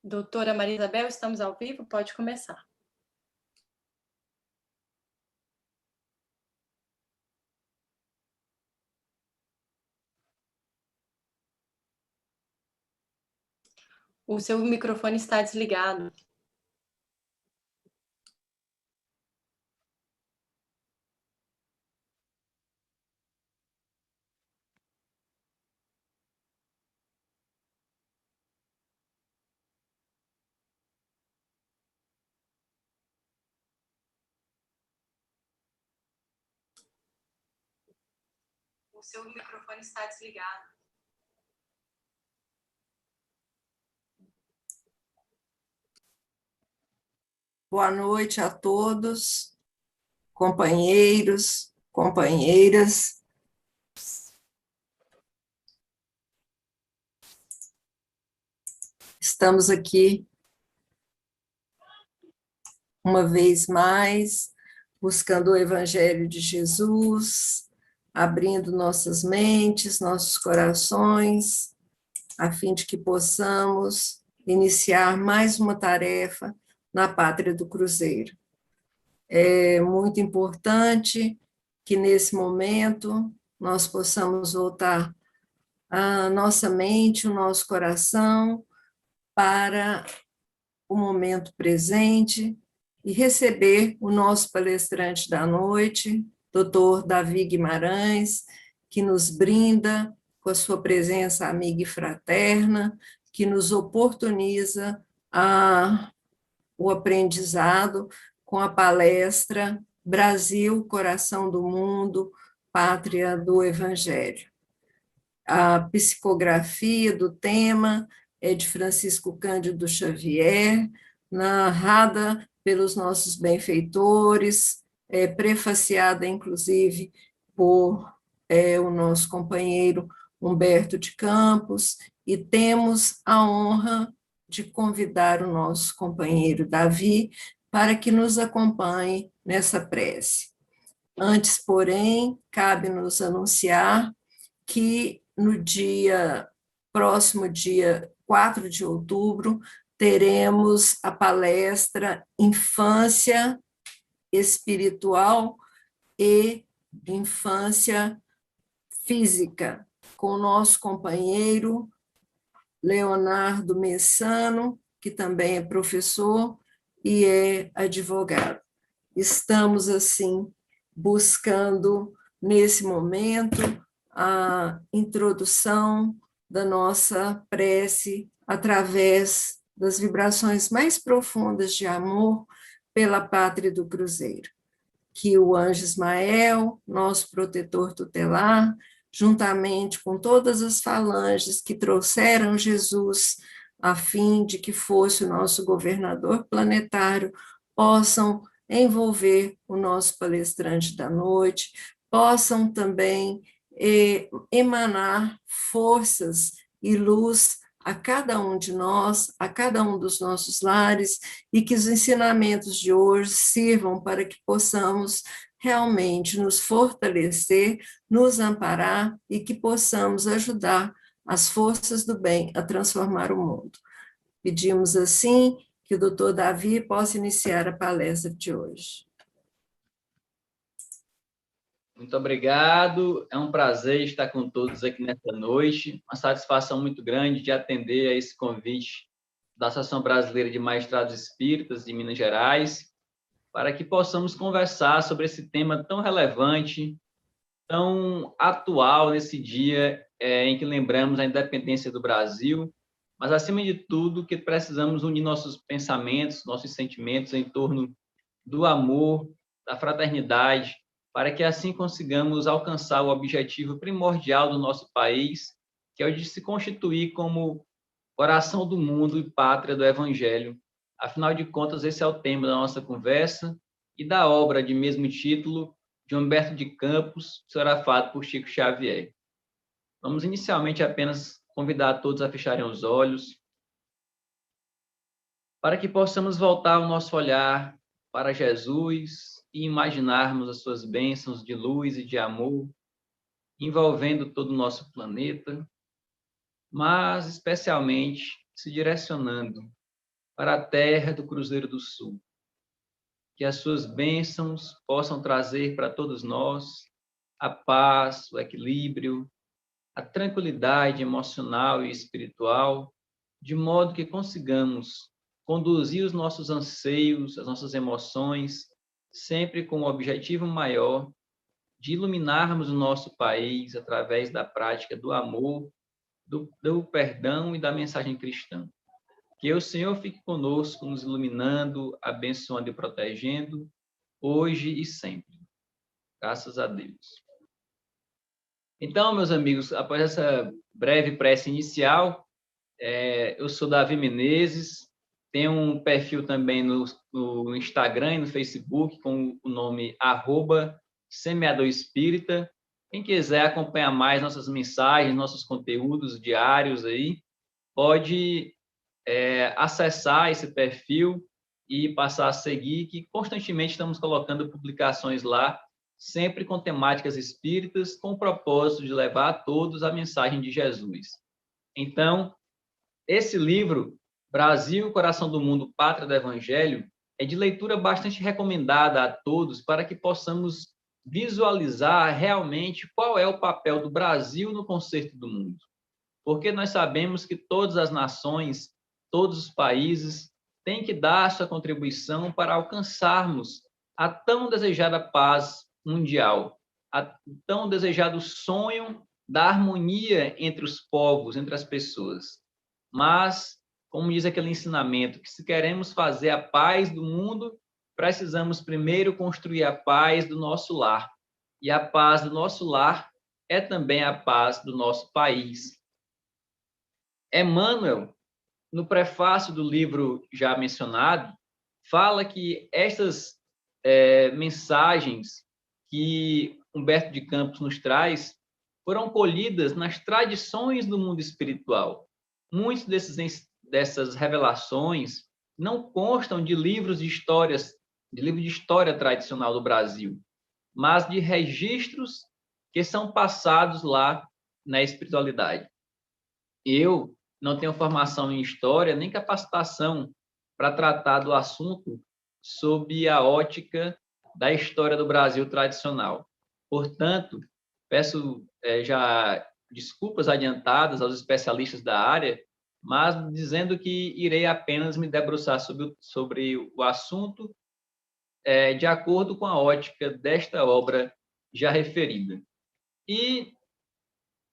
Doutora Maria Isabel, estamos ao vivo, pode começar. O seu microfone está desligado. O seu microfone está desligado. Boa noite a todos, companheiros, companheiras. Estamos aqui, uma vez mais, buscando o Evangelho de Jesus, abrindo nossas mentes, nossos corações, a fim de que possamos iniciar mais uma tarefa na Pátria do Cruzeiro. É muito importante que, nesse momento, nós possamos voltar a nossa mente, o nosso coração para o momento presente e receber o nosso palestrante da noite, Dr. Davi Guimarães, que nos brinda com a sua presença amiga e fraterna, que nos oportuniza o aprendizado com a palestra Brasil, Coração do Mundo, Pátria do Evangelho. A psicografia do tema é de Francisco Cândido Xavier, narrada pelos nossos benfeitores, prefaciada, inclusive, por o nosso companheiro Humberto de Campos, e temos a honra de convidar o nosso companheiro Davi para que nos acompanhe nessa prece. Antes, porém, cabe-nos anunciar que no próximo dia 4 de outubro, teremos a palestra Infância Espiritual e Infância Física, com o nosso companheiro Leonardo Messano, que também é professor e é advogado. Estamos, assim, buscando, nesse momento, a introdução da nossa prece através das vibrações mais profundas de amor pela Pátria do Cruzeiro. Que o Anjo Ismael, nosso protetor tutelar, juntamente com todas as falanges que trouxeram Jesus a fim de que fosse o nosso governador planetário, possam envolver o nosso palestrante da noite, possam também emanar forças e luz a cada um de nós, a cada um dos nossos lares, e que os ensinamentos de hoje sirvam para que possamos realmente nos fortalecer, nos amparar e que possamos ajudar as forças do bem a transformar o mundo. Pedimos, assim, que o doutor Davi possa iniciar a palestra de hoje. Muito obrigado, é um prazer estar com todos aqui nesta noite, uma satisfação muito grande de atender a esse convite da Associação Brasileira de Magistrados Espíritas de Minas Gerais, para que possamos conversar sobre esse tema tão relevante, tão atual nesse dia em que lembramos a independência do Brasil, mas, acima de tudo, que precisamos unir nossos pensamentos, nossos sentimentos em torno do amor, da fraternidade, para que assim consigamos alcançar o objetivo primordial do nosso país, que é o de se constituir como coração do mundo e pátria do Evangelho. Afinal de contas, esse é o tema da nossa conversa e da obra de mesmo título de Humberto de Campos, psicografado por Chico Xavier. Vamos inicialmente apenas convidar todos a fecharem os olhos, para que possamos voltar o nosso olhar para Jesus e imaginarmos as suas bênçãos de luz e de amor, envolvendo todo o nosso planeta, mas especialmente se direcionando para a terra do Cruzeiro do Sul. Que as suas bênçãos possam trazer para todos nós a paz, o equilíbrio, a tranquilidade emocional e espiritual, de modo que consigamos conduzir os nossos anseios, as nossas emoções, sempre com o objetivo maior de iluminarmos o nosso país através da prática do amor, do perdão e da mensagem cristã. Que o Senhor fique conosco, nos iluminando, abençoando e protegendo, hoje e sempre. Graças a Deus. Então, meus amigos, após essa breve prece inicial, eu sou Davi Menezes, tenho um perfil também no Instagram e no Facebook com o nome @semeadorespírita. Quem quiser acompanhar mais nossas mensagens, nossos conteúdos diários aí, pode acessar esse perfil e passar a seguir, que constantemente estamos colocando publicações lá, sempre com temáticas espíritas, com o propósito de levar a todos a mensagem de Jesus. Então, esse livro, Brasil, Coração do Mundo, Pátria do Evangelho, é de leitura bastante recomendada a todos para que possamos visualizar realmente qual é o papel do Brasil no concerto do mundo. Porque nós sabemos que todas as nações, todos os países têm que dar sua contribuição para alcançarmos a tão desejada paz mundial, a tão desejado sonho da harmonia entre os povos, entre as pessoas. Mas, como diz aquele ensinamento, que se queremos fazer a paz do mundo, precisamos primeiro construir a paz do nosso lar. E a paz do nosso lar é também a paz do nosso país. Emmanuel, no prefácio do livro já mencionado, fala que estas mensagens que Humberto de Campos nos traz foram colhidas nas tradições do mundo espiritual. Muitas dessas revelações não constam de livros de histórias, de livro de história tradicional do Brasil, mas de registros que são passados lá na espiritualidade. Eu não tenho formação em história nem capacitação para tratar do assunto sob a ótica da história do Brasil tradicional. Portanto, peço já desculpas adiantadas aos especialistas da área, mas dizendo que irei apenas me debruçar sobre o assunto de acordo com a ótica desta obra já referida. E,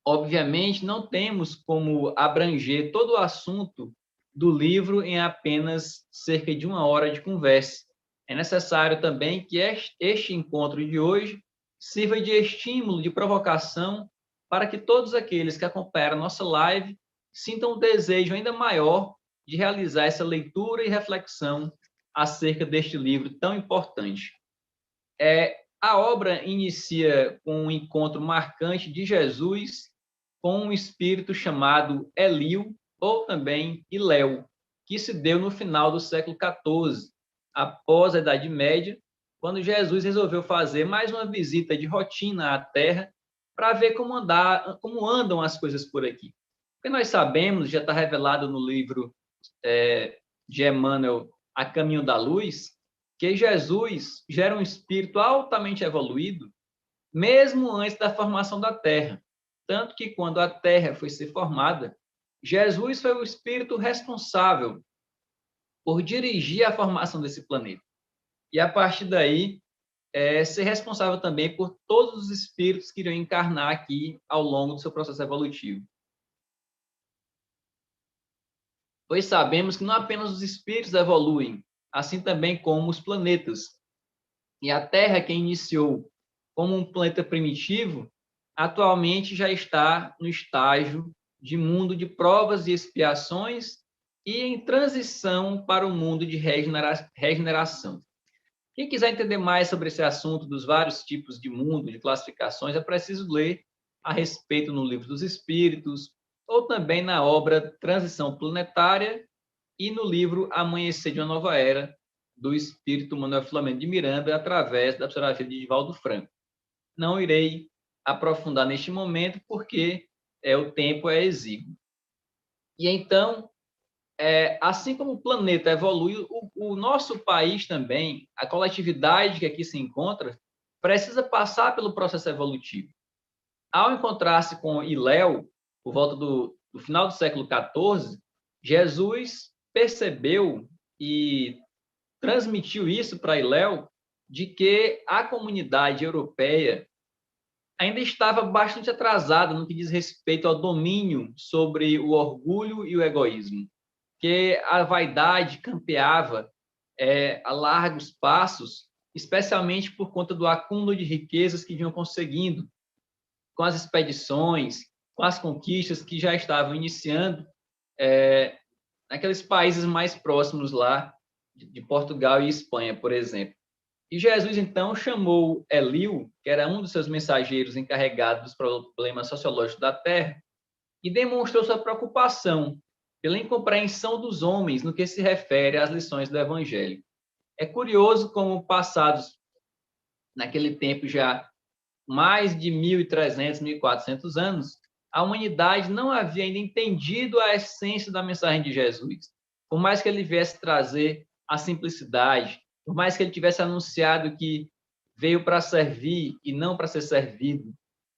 obviamente, não temos como abranger todo o assunto do livro em apenas cerca de 1 hora de conversa. É necessário também que este encontro de hoje sirva de estímulo, de provocação, para que todos aqueles que acompanharam a nossa live sintam um desejo ainda maior de realizar essa leitura e reflexão acerca deste livro tão importante. A obra inicia com um encontro marcante de Jesus com um espírito chamado Elio, ou também Iléu, que se deu no final do século XIV, após a Idade Média, quando Jesus resolveu fazer mais uma visita de rotina à Terra para ver como andam as coisas por aqui. Porque nós sabemos, já está revelado no livro de Emmanuel, A Caminho da Luz, que Jesus já era um espírito altamente evoluído, mesmo antes da formação da Terra. Tanto que, quando a Terra foi ser formada, Jesus foi o espírito responsável por dirigir a formação desse planeta. E, a partir daí, ser responsável também por todos os espíritos que iriam encarnar aqui ao longo do seu processo evolutivo. Pois sabemos que não apenas os espíritos evoluem, assim também como os planetas. E a Terra, que iniciou como um planeta primitivo, atualmente já está no estágio de mundo de provas e expiações e em transição para o mundo de regeneração. Quem quiser entender mais sobre esse assunto dos vários tipos de mundo, de classificações, é preciso ler a respeito no Livro dos Espíritos, ou também na obra Transição Planetária e no livro Amanhecer de uma Nova Era, do espírito Manuel Filomeno de Miranda, através da psicografia de Divaldo Franco. Não irei aprofundar neste momento, porque o tempo é exíguo. E então, assim como o planeta evolui, o nosso país também, a coletividade que aqui se encontra, precisa passar pelo processo evolutivo. Ao encontrar-se com Hilel, por volta do final do século XIV, Jesus percebeu e transmitiu isso para Hilel, de que a comunidade europeia ainda estava bastante atrasada no que diz respeito ao domínio sobre o orgulho e o egoísmo, que a vaidade campeava a largos passos, especialmente por conta do acúmulo de riquezas que vinham conseguindo com as expedições, com as conquistas que já estavam iniciando naqueles países mais próximos lá de Portugal e Espanha, por exemplo. E Jesus, então, chamou Eliú, que era um dos seus mensageiros encarregados dos problemas sociológicos da Terra, e demonstrou sua preocupação pela incompreensão dos homens no que se refere às lições do Evangelho. É curioso como, passados, naquele tempo já, mais de 1.300, 1.400 anos, a humanidade não havia ainda entendido a essência da mensagem de Jesus. Por mais que ele viesse trazer a simplicidade, por mais que ele tivesse anunciado que veio para servir e não para ser servido,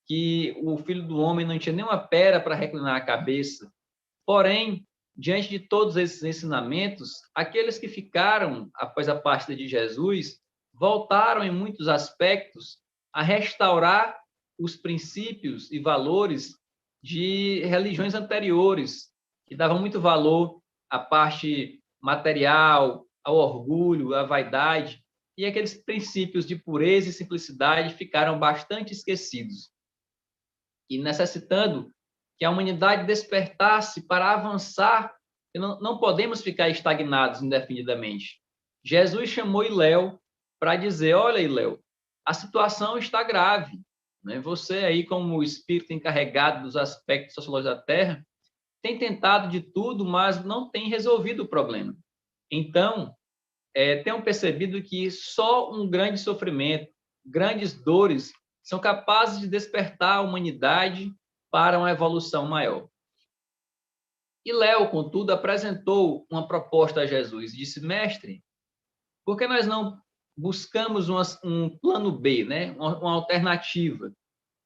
que o Filho do Homem não tinha nenhuma pera para reclinar a cabeça. Porém, diante de todos esses ensinamentos, aqueles que ficaram após a partida de Jesus voltaram, em muitos aspectos, a restaurar os princípios e valores de religiões anteriores, que davam muito valor à parte material, ao orgulho, à vaidade, e aqueles princípios de pureza e simplicidade ficaram bastante esquecidos. E necessitando que a humanidade despertasse para avançar, e não podemos ficar estagnados indefinidamente. Jesus chamou Hilel para dizer: olha, Hilel, a situação está grave, né? Você aí, como o espírito encarregado dos aspectos sociológicos da Terra, tem tentado de tudo, mas não tem resolvido o problema. Então, tenham percebido que só um grande sofrimento, grandes dores, são capazes de despertar a humanidade para uma evolução maior. Hilel, contudo, apresentou uma proposta a Jesus. Disse: mestre, por que nós não buscamos um plano B, né? uma alternativa,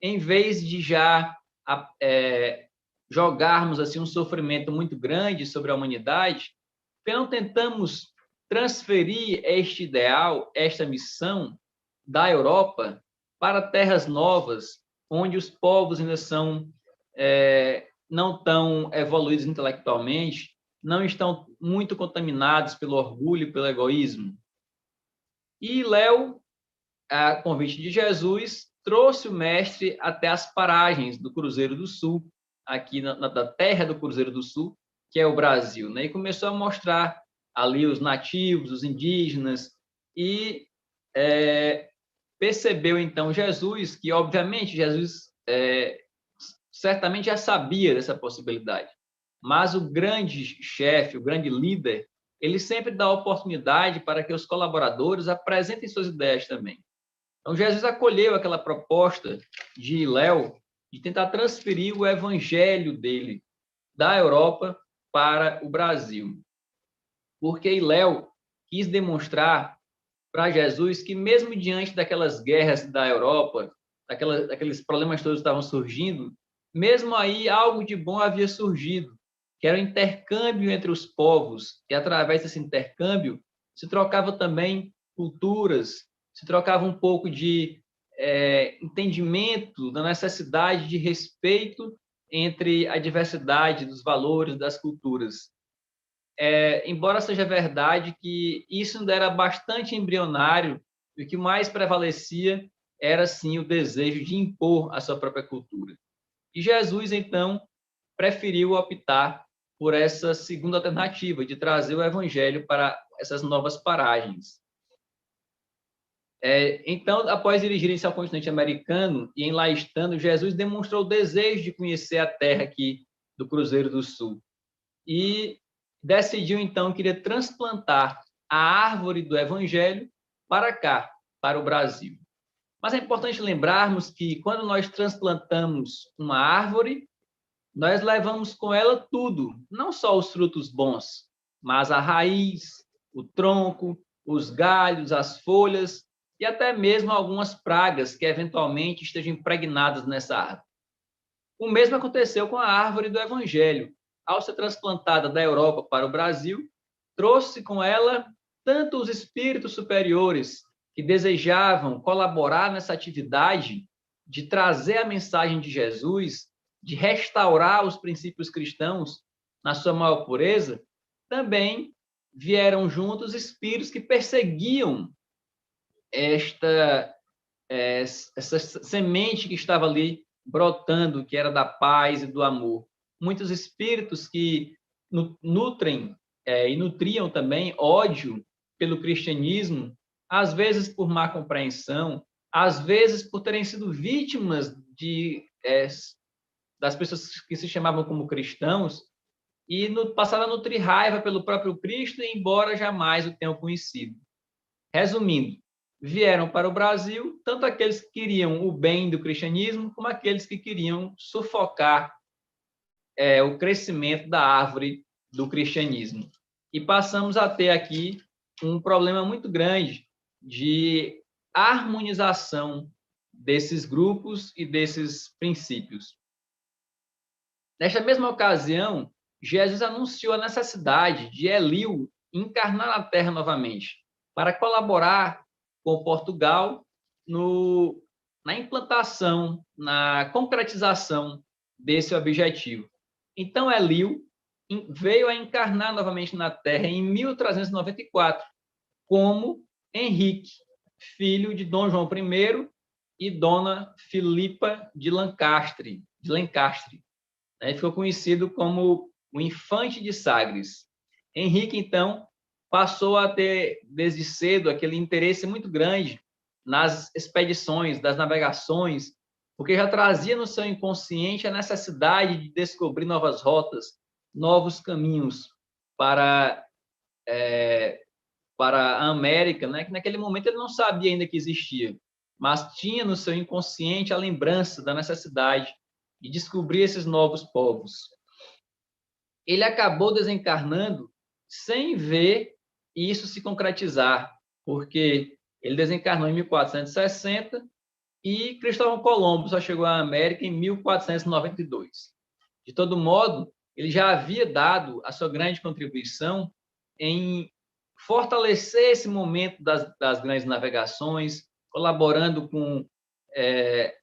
em vez de já jogarmos assim um sofrimento muito grande sobre a humanidade? Por que não tentamos transferir este ideal, esta missão da Europa para terras novas, onde os povos ainda são não tão evoluídos intelectualmente, não estão muito contaminados pelo orgulho e pelo egoísmo? E Hilel, a convite de Jesus, trouxe o mestre até as paragens do Cruzeiro do Sul, aqui da terra do Cruzeiro do Sul, que é o Brasil, né? E começou a mostrar ali os nativos, os indígenas, e percebeu então Jesus que, obviamente, Jesus certamente já sabia dessa possibilidade, mas o grande chefe, o grande líder, ele sempre dá oportunidade para que os colaboradores apresentem suas ideias também. Então, Jesus acolheu aquela proposta de Hilel de tentar transferir o evangelho dele da Europa para o Brasil. Porque Hilel quis demonstrar para Jesus que, mesmo diante daquelas guerras da Europa, daqueles problemas todos que estavam surgindo, mesmo aí algo de bom havia surgido, que era o intercâmbio entre os povos, e através desse intercâmbio se trocava também culturas, se trocava um pouco de entendimento da necessidade de respeito entre a diversidade dos valores das culturas. Embora seja verdade que isso ainda era bastante embrionário, e o que mais prevalecia era, sim, o desejo de impor a sua própria cultura. E Jesus, então, preferiu optar por essa segunda alternativa, de trazer o evangelho para essas novas paragens. Então, após dirigirem-se ao continente americano e em lá estando, Jesus demonstrou o desejo de conhecer a terra aqui do Cruzeiro do Sul. E decidiu, então, que iria transplantar a árvore do evangelho para cá, para o Brasil. Mas é importante lembrarmos que, quando nós transplantamos uma árvore, nós levamos com ela tudo, não só os frutos bons, mas a raiz, o tronco, os galhos, as folhas e até mesmo algumas pragas que eventualmente estejam impregnadas nessa árvore. O mesmo aconteceu com a árvore do Evangelho. Ao ser transplantada da Europa para o Brasil, trouxe com ela tanto os espíritos superiores que desejavam colaborar nessa atividade de trazer a mensagem de Jesus, de restaurar os princípios cristãos na sua maior pureza, também vieram juntos espíritos que perseguiam essa semente que estava ali brotando, que era da paz e do amor. Muitos espíritos que nutrem e nutriam também ódio pelo cristianismo, às vezes por má compreensão, às vezes por terem sido vítimas das pessoas que se chamavam como cristãos e passaram a nutrir raiva pelo próprio Cristo, embora jamais o tenham conhecido. Resumindo, vieram para o Brasil tanto aqueles que queriam o bem do cristianismo, como aqueles que queriam sufocar o crescimento da árvore do cristianismo. E passamos a ter aqui um problema muito grande de harmonização desses grupos e desses princípios. Nesta mesma ocasião, Jesus anunciou a necessidade de Eliú encarnar na Terra novamente, para colaborar com Portugal na implantação, na concretização desse objetivo. Então, Eliú veio a encarnar novamente na Terra em 1394, como Henrique, filho de Dom João I e Dona Filipa de Lencastre. Ficou conhecido como o Infante de Sagres. Henrique, então, passou a ter, desde cedo, aquele interesse muito grande nas expedições, das navegações, porque já trazia no seu inconsciente a necessidade de descobrir novas rotas, novos caminhos para a América, né? Que naquele momento ele não sabia ainda que existia, mas tinha no seu inconsciente a lembrança da necessidade de descobrir esses novos povos. Ele acabou desencarnando sem ver isso se concretizar, porque ele desencarnou em 1460 e Cristóvão Colombo só chegou à América em 1492. De todo modo, ele já havia dado a sua grande contribuição em fortalecer esse momento das grandes navegações, colaborando com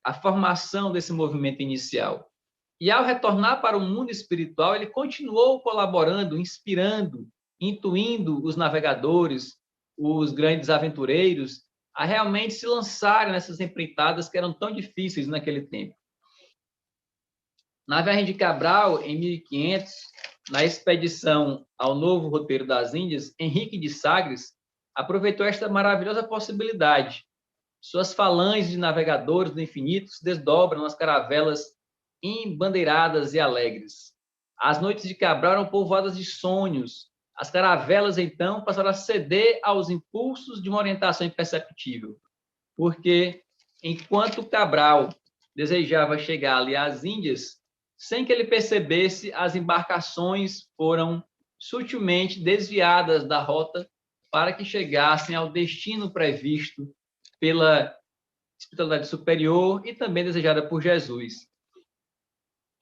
a formação desse movimento inicial. E, ao retornar para o mundo espiritual, ele continuou colaborando, inspirando, intuindo os navegadores, os grandes aventureiros, a realmente se lançarem nessas empreitadas que eram tão difíceis naquele tempo. Na viagem de Cabral, em 1500, na expedição ao Novo Roteiro das Índias, Henrique de Sagres aproveitou esta maravilhosa possibilidade. Suas falanges de navegadores do infinito se desdobram nas caravelas embandeiradas e alegres. As noites de Cabral eram povoadas de sonhos. As caravelas, então, passaram a ceder aos impulsos de uma orientação imperceptível, porque, enquanto Cabral desejava chegar ali às Índias, sem que ele percebesse, as embarcações foram sutilmente desviadas da rota para que chegassem ao destino previsto pela espiritualidade superior e também desejada por Jesus.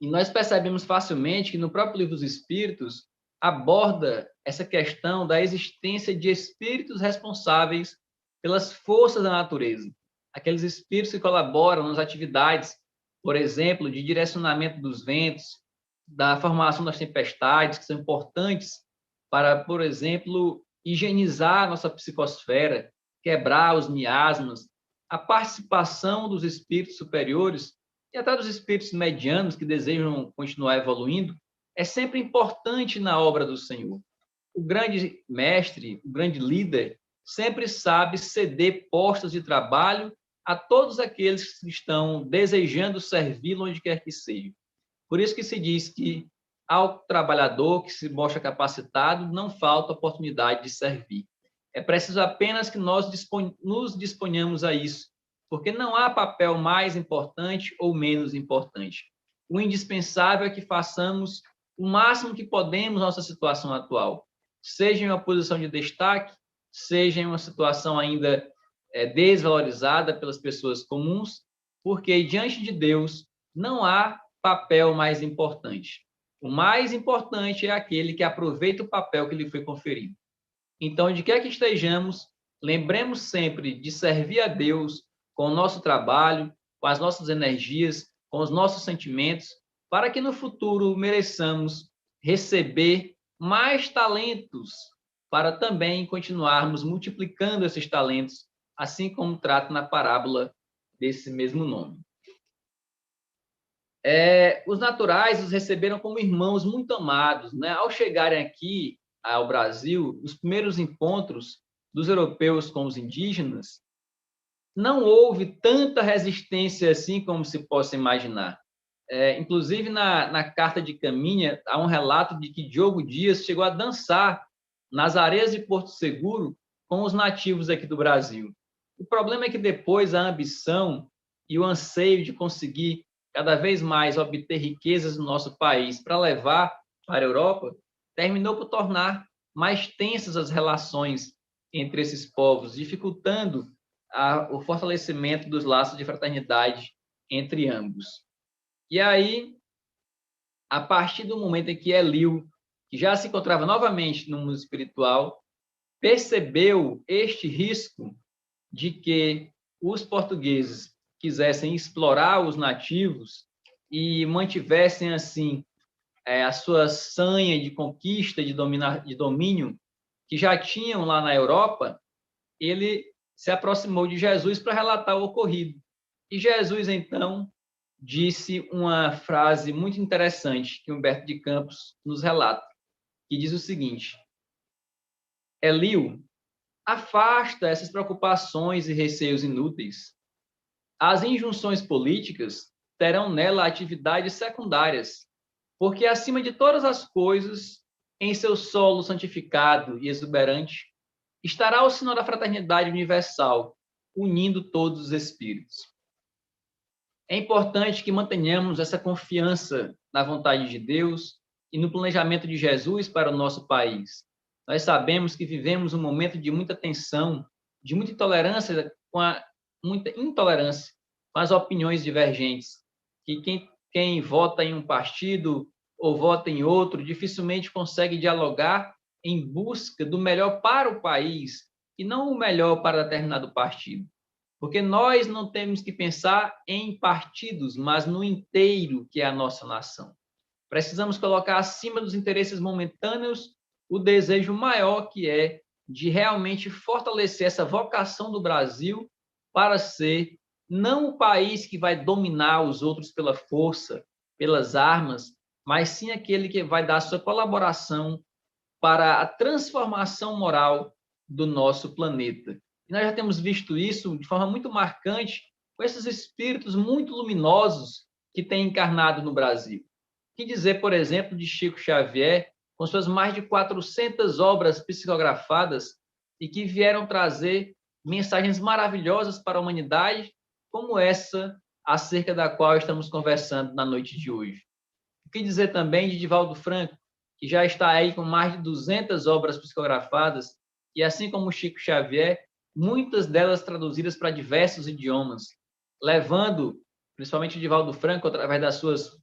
E nós percebemos facilmente que no próprio Livro dos Espíritos aborda essa questão da existência de espíritos responsáveis pelas forças da natureza, aqueles espíritos que colaboram nas atividades, por exemplo, de direcionamento dos ventos, da formação das tempestades, que são importantes para, por exemplo, higienizar a nossa psicosfera, quebrar os miasmas, a participação dos espíritos superiores e até dos espíritos medianos que desejam continuar evoluindo, é sempre importante na obra do Senhor. O grande mestre, o grande líder, sempre sabe ceder postos de trabalho a todos aqueles que estão desejando servi-lo onde quer que seja. Por isso que se diz que ao trabalhador que se mostra capacitado, não falta oportunidade de servir. É preciso apenas que nós nos disponhamos a isso, porque não há papel mais importante ou menos importante. O indispensável é que façamos o máximo que podemos na nossa situação atual. seja em uma posição de destaque, seja em uma situação ainda desvalorizada pelas pessoas comuns, porque diante de Deus não há papel mais importante. O mais importante é aquele que aproveita o papel que lhe foi conferido. Então, onde quer que estejamos, lembremos sempre de servir a Deus com o nosso trabalho, com as nossas energias, com os nossos sentimentos, para que no futuro mereçamos receber mais talentos, para também continuarmos multiplicando esses talentos, assim como trata na parábola desse mesmo nome. Os naturais os receberam como irmãos muito amados, né? Ao chegarem aqui ao Brasil, os primeiros encontros dos europeus com os indígenas, não houve tanta resistência assim como se possa imaginar. Inclusive, na Carta de Caminha, há um relato de que Diogo Dias chegou a dançar nas areias de Porto Seguro com os nativos aqui do Brasil. O problema é que depois a ambição e o anseio de conseguir cada vez mais obter riquezas no nosso país para levar para a Europa, terminou por tornar mais tensas as relações entre esses povos, dificultando o fortalecimento dos laços de fraternidade entre ambos. E aí, a partir do momento em que Eliu, que já se encontrava novamente no mundo espiritual, percebeu este risco de que os portugueses quisessem explorar os nativos e mantivessem, assim, a sua sanha de conquista, de domínio, que já tinham lá na Europa, ele se aproximou de Jesus para relatar o ocorrido. E Jesus, então, disse uma frase muito interessante que Humberto de Campos nos relata, que diz o seguinte: Eliu, afasta essas preocupações e receios inúteis. As injunções políticas terão nela atividades secundárias, porque, acima de todas as coisas, em seu solo santificado e exuberante, estará o sinal da fraternidade universal, unindo todos os espíritos. É importante que mantenhamos essa confiança na vontade de Deus e no planejamento de Jesus para o nosso país. Nós sabemos que vivemos um momento de muita tensão, de muita intolerância com as opiniões divergentes, que quem vota em um partido ou vota em outro dificilmente consegue dialogar em busca do melhor para o país e não o melhor para determinado partido. Porque nós não temos que pensar em partidos, mas no inteiro que é a nossa nação. Precisamos colocar acima dos interesses momentâneos o desejo maior, que é de realmente fortalecer essa vocação do Brasil para ser não o país que vai dominar os outros pela força, pelas armas, mas sim aquele que vai dar sua colaboração para a transformação moral do nosso planeta. E nós já temos visto isso de forma muito marcante com esses espíritos muito luminosos que têm encarnado no Brasil. Que dizer, por exemplo, de Chico Xavier, com suas mais de 400 obras psicografadas e que vieram trazer mensagens maravilhosas para a humanidade, como essa acerca da qual estamos conversando na noite de hoje. O que dizer também de Divaldo Franco, que já está aí com mais de 200 obras psicografadas, e assim como Chico Xavier, muitas delas traduzidas para diversos idiomas, levando, principalmente Divaldo Franco, através das suas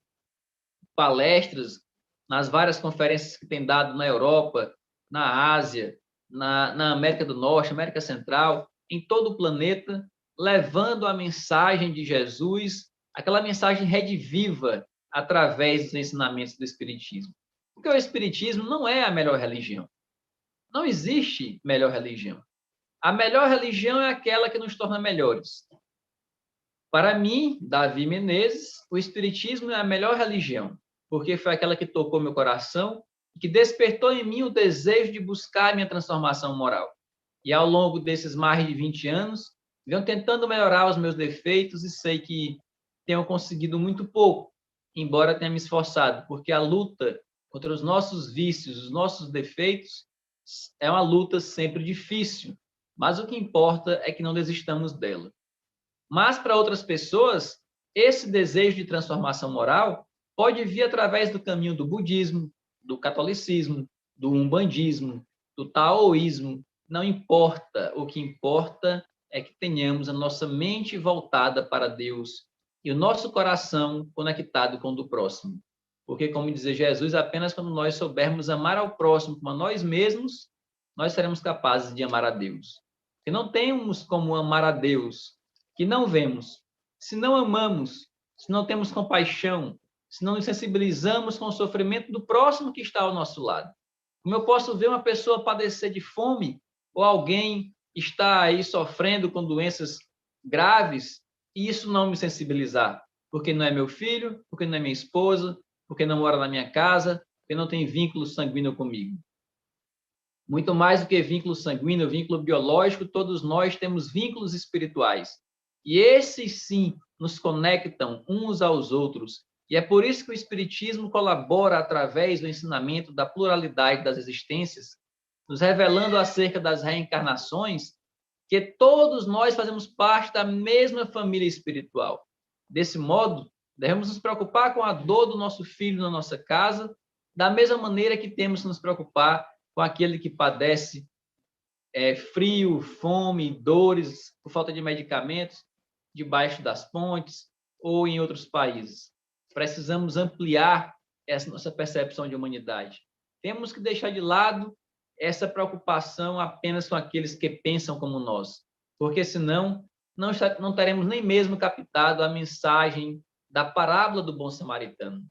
palestras, nas várias conferências que tem dado na Europa, na Ásia, na América do Norte, América Central, em todo o planeta, levando a mensagem de Jesus, aquela mensagem rediviva através dos ensinamentos do Espiritismo. Porque o Espiritismo não é a melhor religião. Não existe melhor religião. A melhor religião é aquela que nos torna melhores. Para mim, Davi Menezes, o Espiritismo é a melhor religião, porque foi aquela que tocou meu coração e que despertou em mim o desejo de buscar a minha transformação moral. E ao longo desses mais de 20 anos, venho tentando melhorar os meus defeitos e sei que tenho conseguido muito pouco, embora tenha me esforçado, porque a luta contra os nossos vícios, os nossos defeitos, é uma luta sempre difícil, mas o que importa é que não desistamos dela. Mas para outras pessoas, esse desejo de transformação moral pode vir através do caminho do budismo, do catolicismo, do umbandismo, do taoísmo. Não importa, o que importa é que tenhamos a nossa mente voltada para Deus e o nosso coração conectado com o do próximo. Porque, como dizia Jesus, apenas quando nós soubermos amar ao próximo como a nós mesmos, nós seremos capazes de amar a Deus. E não temos como amar a Deus que não vemos. Se não amamos, se não temos compaixão, se não nos sensibilizamos com o sofrimento do próximo que está ao nosso lado. Como eu posso ver uma pessoa padecer de fome ou alguém está aí sofrendo com doenças graves e isso não me sensibilizar? Porque não é meu filho, porque não é minha esposa, porque não mora na minha casa, porque não tem vínculo sanguíneo comigo. Muito mais do que vínculo sanguíneo, vínculo biológico, todos nós temos vínculos espirituais. E esses, sim, nos conectam uns aos outros. E é por isso que o Espiritismo colabora através do ensinamento da pluralidade das existências, nos revelando acerca das reencarnações, que todos nós fazemos parte da mesma família espiritual. Desse modo, devemos nos preocupar com a dor do nosso filho na nossa casa, da mesma maneira que temos que nos preocupar com aquele que padece frio, fome, dores, por falta de medicamentos, debaixo das pontes ou em outros países. Precisamos ampliar essa nossa percepção de humanidade. Temos que deixar de lado essa preocupação apenas com aqueles que pensam como nós, porque senão não teremos nem mesmo captado a mensagem da parábola do bom samaritano.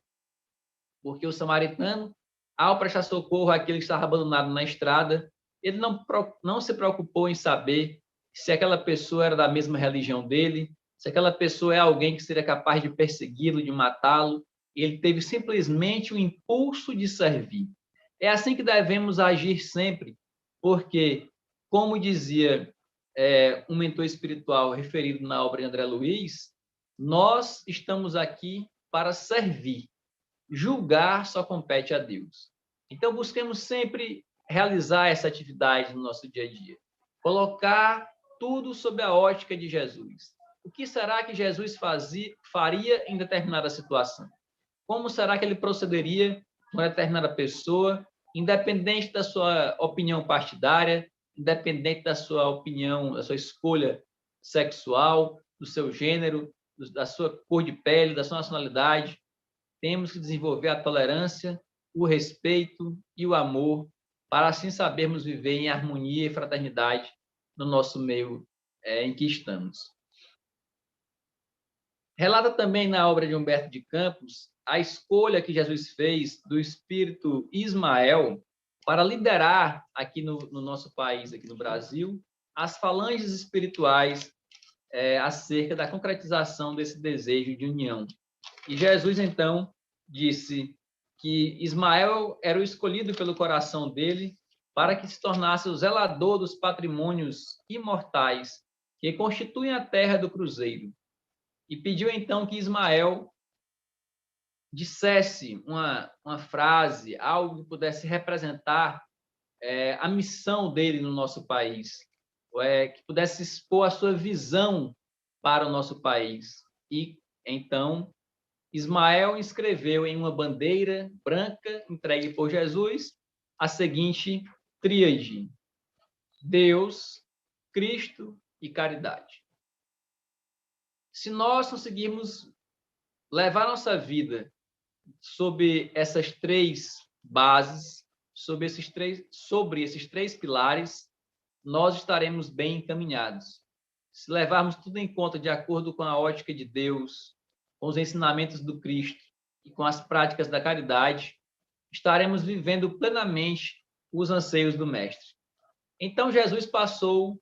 Porque o samaritano, ao prestar socorro àquele que estava abandonado na estrada, ele não se preocupou em saber se aquela pessoa era da mesma religião dele, se aquela pessoa é alguém que seria capaz de persegui-lo, de matá-lo. Ele teve simplesmente o impulso de servir. É assim que devemos agir sempre, porque, como dizia um mentor espiritual referido na obra de André Luiz, nós estamos aqui para servir. Julgar só compete a Deus. Então, busquemos sempre realizar essa atividade no nosso dia a dia. Colocar tudo sob a ótica de Jesus. O que será que Jesus faria em determinada situação? Como será que ele procederia com uma determinada pessoa, independente da sua opinião partidária, independente da sua opinião, da sua escolha sexual, do seu gênero, da sua cor de pele, da sua nacionalidade? Temos que desenvolver a tolerância, o respeito e o amor, para assim sabermos viver em harmonia e fraternidade no nosso meio em que estamos. Relata também na obra de Humberto de Campos a escolha que Jesus fez do espírito Ismael para liderar aqui no nosso país, aqui no Brasil, as falanges espirituais acerca da concretização desse desejo de união. E Jesus, então, disse que Ismael era o escolhido pelo coração dele para que se tornasse o zelador dos patrimônios imortais que constituem a terra do cruzeiro. E pediu, então, que Ismael dissesse uma frase, algo que pudesse representar a missão dele no nosso país, que pudesse expor a sua visão para o nosso país. E, então, Ismael escreveu em uma bandeira branca entregue por Jesus a seguinte tríade: Deus, Cristo e caridade. Se nós conseguirmos levar nossa vida sob essas três bases, sobre esses três pilares, nós estaremos bem encaminhados. Se levarmos tudo em conta de acordo com a ótica de Deus, com os ensinamentos do Cristo e com as práticas da caridade, estaremos vivendo plenamente os anseios do Mestre. Então, Jesus passou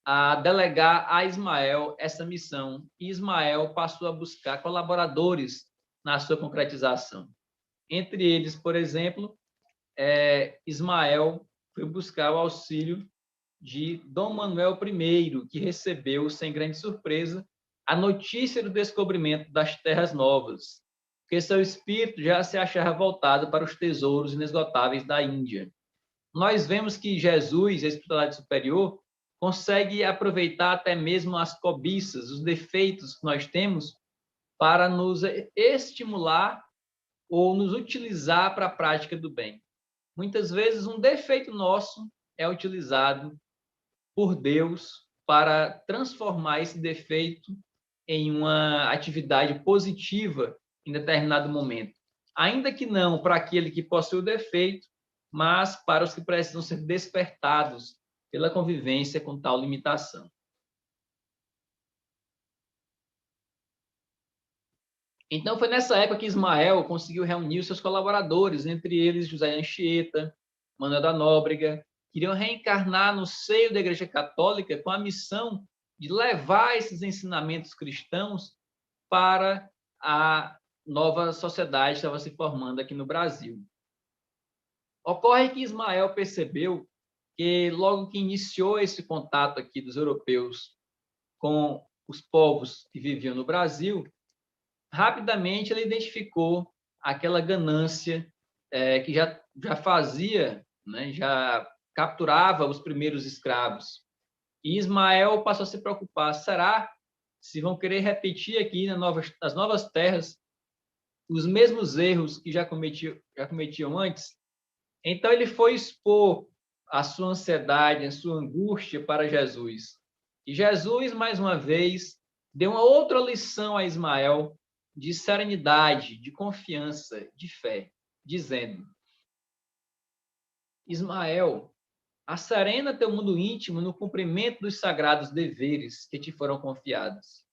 a delegar a Ismael essa missão, e Ismael passou a buscar colaboradores na sua concretização. Entre eles, por exemplo, Ismael foi buscar o auxílio de Dom Manuel I, que recebeu, sem grande surpresa, a notícia do descobrimento das terras novas, porque seu espírito já se achava voltado para os tesouros inesgotáveis da Índia. Nós vemos que Jesus, a espiritualidade superior, consegue aproveitar até mesmo as cobiças, os defeitos que nós temos, para nos estimular ou nos utilizar para a prática do bem. muitas vezes um defeito nosso é utilizado por Deus para transformar esse defeito em uma atividade positiva em determinado momento. Ainda que não para aquele que possui o defeito, mas para os que precisam ser despertados pela convivência com tal limitação. Então, foi nessa época que Ismael conseguiu reunir os seus colaboradores, entre eles José Anchieta, Manuel da Nóbrega, queriam reencarnar no seio da Igreja Católica com a missão de levar esses ensinamentos cristãos para a nova sociedade que estava se formando aqui no Brasil. Ocorre que Ismael percebeu que, logo que iniciou esse contato aqui dos europeus com os povos que viviam no Brasil, rapidamente ele identificou aquela ganância que já fazia, né, já capturava os primeiros escravos. E Ismael passou a se preocupar, será se vão querer repetir aqui nas novas terras os mesmos erros que já cometiam antes? Então ele foi expor a sua ansiedade, a sua angústia para Jesus. E Jesus, mais uma vez, deu uma outra lição a Ismael de serenidade, de confiança, de fé, dizendo: Ismael, asserena teu mundo íntimo no cumprimento dos sagrados deveres que te foram confiados.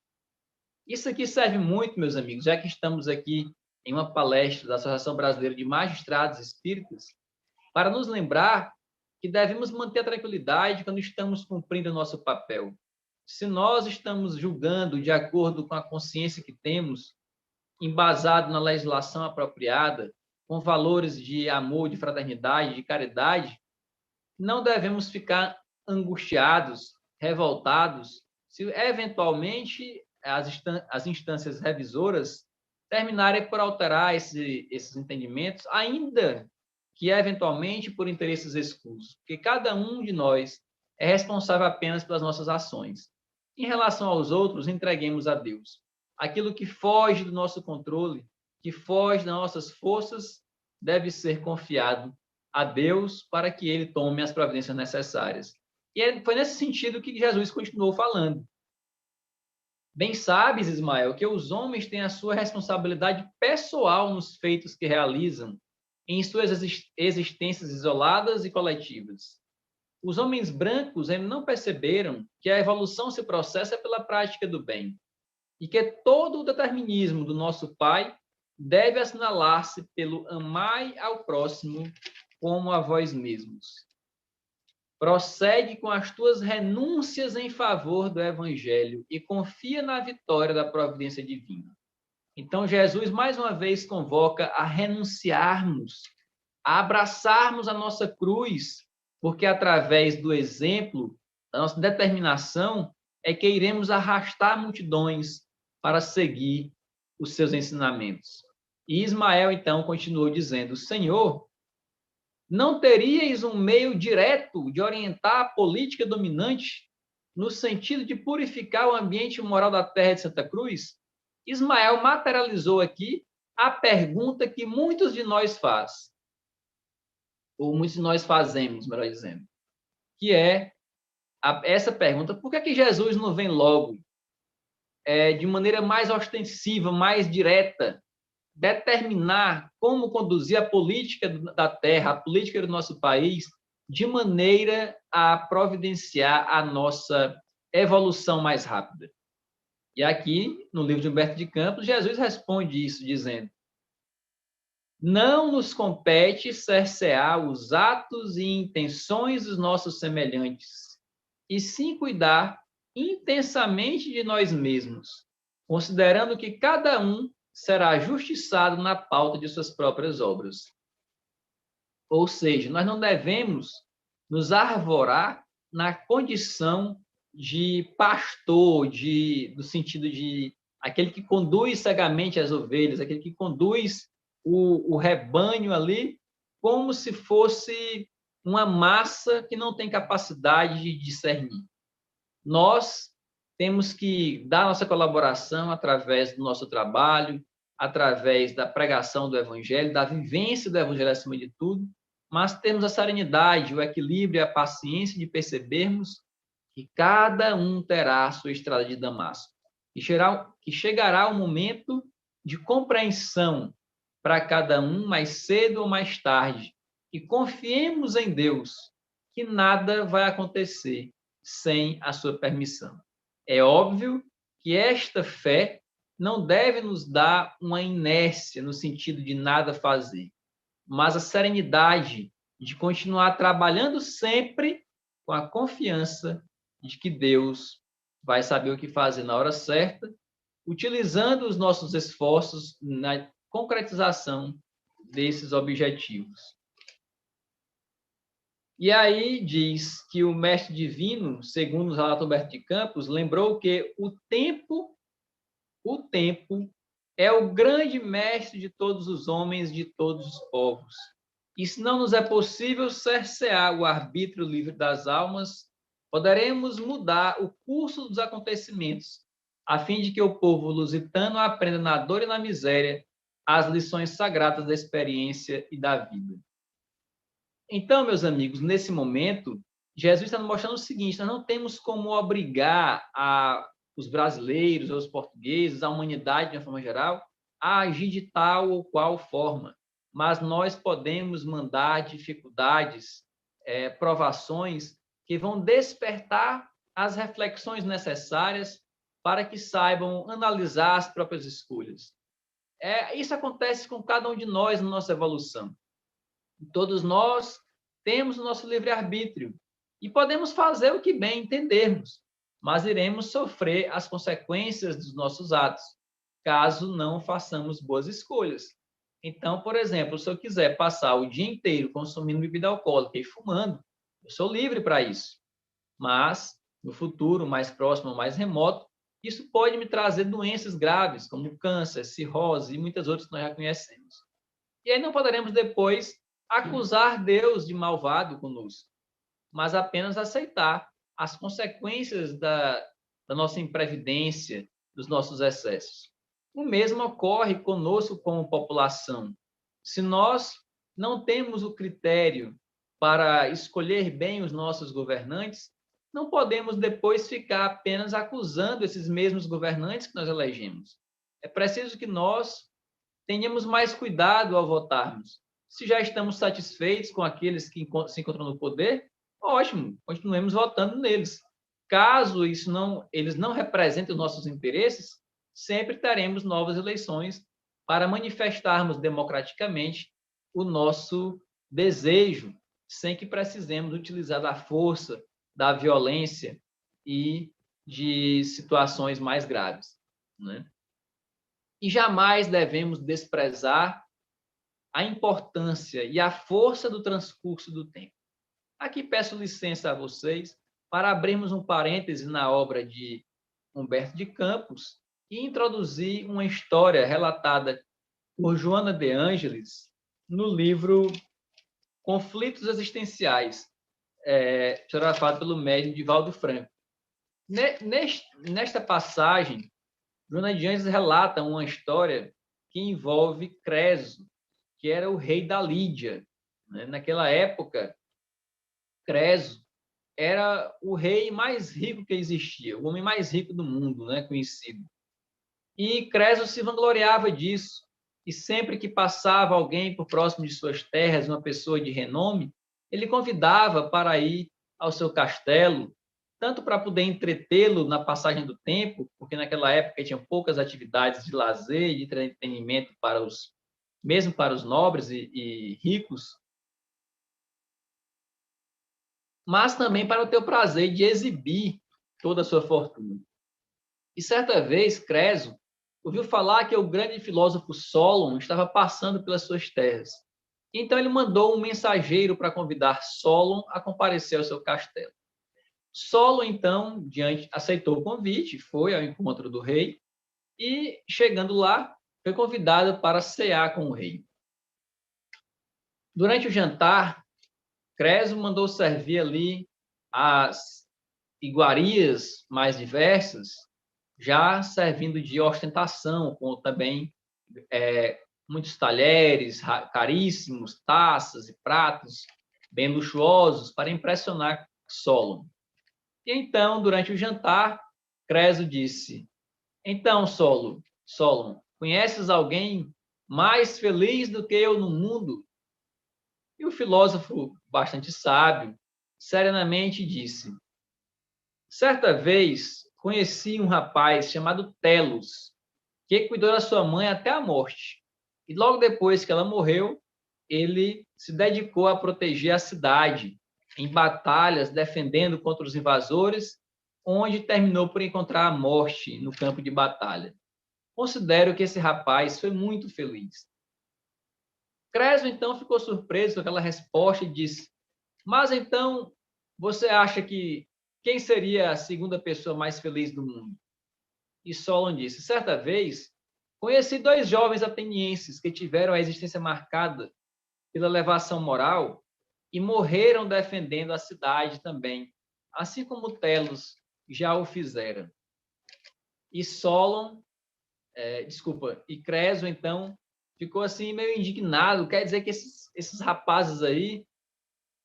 Isso aqui serve muito, meus amigos, já que estamos aqui em uma palestra da Associação Brasileira de Magistrados Espíritas, para nos lembrar que devemos manter a tranquilidade quando estamos cumprindo o nosso papel. Se nós estamos julgando de acordo com a consciência que temos, embasado na legislação apropriada, com valores de amor, de fraternidade, de caridade, não devemos ficar angustiados, revoltados, se eventualmente as instâncias revisoras terminarem por alterar esses entendimentos, ainda que eventualmente por interesses escusos, porque cada um de nós é responsável apenas pelas nossas ações. Em relação aos outros, entreguemos a Deus. Aquilo que foge do nosso controle, que foge das nossas forças, deve ser confiado a Deus para que ele tome as providências necessárias. E foi nesse sentido que Jesus continuou falando. Bem sabes, Ismael, que os homens têm a sua responsabilidade pessoal nos feitos que realizam, em suas existências isoladas e coletivas. Os homens brancos ainda não perceberam que a evolução se processa pela prática do bem, e que todo o determinismo do nosso Pai deve assinalar-se pelo amai ao próximo como a vós mesmos. Prossegue com as tuas renúncias em favor do Evangelho e confia na vitória da providência divina. Então, Jesus, mais uma vez, convoca a renunciarmos, a abraçarmos a nossa cruz, porque através do exemplo, da nossa determinação, é que iremos arrastar multidões para seguir os seus ensinamentos. E Ismael, então, continuou dizendo: Senhor, não teríeis um meio direto de orientar a política dominante no sentido de purificar o ambiente moral da terra de Santa Cruz? Ismael materializou aqui a pergunta que muitos de nós faz, ou muitos de nós fazemos, melhor dizendo, que é essa pergunta: por que Jesus não vem logo, de maneira mais ostensiva, mais direta, determinar como conduzir a política da terra, a política do nosso país, de maneira a providenciar a nossa evolução mais rápida? E aqui, no livro de Humberto de Campos, Jesus responde isso, dizendo: não nos compete cercear os atos e intenções dos nossos semelhantes, e sim cuidar intensamente de nós mesmos, considerando que cada um será justiçado na pauta de suas próprias obras. Ou seja, nós não devemos nos arvorar na condição de pastor, no sentido de aquele que conduz cegamente as ovelhas, aquele que conduz o rebanho ali, como se fosse uma massa que não tem capacidade de discernir. Nós temos que dar nossa colaboração através do nosso trabalho, através da pregação do Evangelho, da vivência do Evangelho acima de tudo, mas termos a serenidade, o equilíbrio e a paciência de percebermos que cada um terá a sua estrada de Damasco, que chegará o momento de compreensão para cada um mais cedo ou mais tarde, e confiemos em Deus, que nada vai acontecer sem a sua permissão. É óbvio que esta fé não deve nos dar uma inércia no sentido de nada fazer, mas a serenidade de continuar trabalhando sempre com a confiança de que Deus vai saber o que fazer na hora certa, utilizando os nossos esforços na concretização desses objetivos. E aí diz que o mestre divino, segundo o relato Humberto de Campos, lembrou que o tempo é o grande mestre de todos os homens, de todos os povos. E se não nos é possível cercear o arbítrio livre das almas, poderemos mudar o curso dos acontecimentos, a fim de que o povo lusitano aprenda na dor e na miséria as lições sagradas da experiência e da vida. Então, meus amigos, nesse momento, Jesus está nos mostrando o seguinte: nós não temos como obrigar os brasileiros, os portugueses, a humanidade de uma forma geral, a agir de tal ou qual forma, mas nós podemos mandar dificuldades, provações que vão despertar as reflexões necessárias para que saibam analisar as próprias escolhas. Isso acontece com cada um de nós na nossa evolução. Todos nós temos o nosso livre-arbítrio e podemos fazer o que bem entendermos, mas iremos sofrer as consequências dos nossos atos, caso não façamos boas escolhas. Então, por exemplo, se eu quiser passar o dia inteiro consumindo bebida alcoólica e fumando, eu sou livre para isso. Mas, no futuro, mais próximo ou mais remoto, isso pode me trazer doenças graves, como câncer, cirrose e muitas outras que nós já conhecemos. E aí não poderemos depois acusar Deus de malvado conosco, mas apenas aceitar as consequências da nossa imprevidência, dos nossos excessos. O mesmo ocorre conosco como população. Se nós não temos o critério para escolher bem os nossos governantes, não podemos depois ficar apenas acusando esses mesmos governantes que nós elegemos. É preciso que nós tenhamos mais cuidado ao votarmos. Se já estamos satisfeitos com aqueles que se encontram no poder, ótimo, continuemos votando neles. Caso eles não representem os nossos interesses, sempre teremos novas eleições para manifestarmos democraticamente o nosso desejo, sem que precisemos utilizar da força, da violência e de situações mais graves, né? E jamais devemos desprezar a importância e a força do transcurso do tempo. Aqui peço licença a vocês para abrirmos um parêntese na obra de Humberto de Campos e introduzir uma história relatada por Joana de Ângeles no livro Conflitos Existenciais, psicografado pelo médium Divaldo Franco. Nesta passagem, Joana de Ângeles relata uma história que envolve Creso, que era o rei da Lídia. Naquela época, Creso era o rei mais rico que existia, o homem mais rico do mundo, conhecido. E Creso se vangloriava disso. E sempre que passava alguém por próximo de suas terras, uma pessoa de renome, ele convidava para ir ao seu castelo, tanto para poder entretê-lo na passagem do tempo, porque naquela época tinha poucas atividades de lazer e de entretenimento mesmo para os nobres e ricos, mas também para o teu prazer de exibir toda a sua fortuna. E certa vez, Creso ouviu falar que o grande filósofo Solon estava passando pelas suas terras. Então ele mandou um mensageiro para convidar Solon a comparecer ao seu castelo. Solon, então, aceitou o convite, foi ao encontro do rei e, chegando lá, foi convidado para cear com o rei. Durante o jantar, Creso mandou servir ali as iguarias mais diversas, já servindo de ostentação, com também muitos talheres caríssimos, taças e pratos bem luxuosos para impressionar Solon. E então, durante o jantar, Creso disse: então, Solon, conheces alguém mais feliz do que eu no mundo? E o filósofo, bastante sábio, serenamente disse: certa vez conheci um rapaz chamado Telos, que cuidou da sua mãe até a morte. E logo depois que ela morreu, ele se dedicou a proteger a cidade em batalhas, defendendo contra os invasores, onde terminou por encontrar a morte no campo de batalha. Considero que esse rapaz foi muito feliz. Creso, então, ficou surpreso com aquela resposta e disse: mas então, você acha que quem seria a segunda pessoa mais feliz do mundo? E Solon disse: certa vez, conheci 2 jovens atenienses que tiveram a existência marcada pela elevação moral e morreram defendendo a cidade também, assim como Telos já o fizera. E e Creso, então, ficou assim meio indignado. Quer dizer que esses rapazes aí,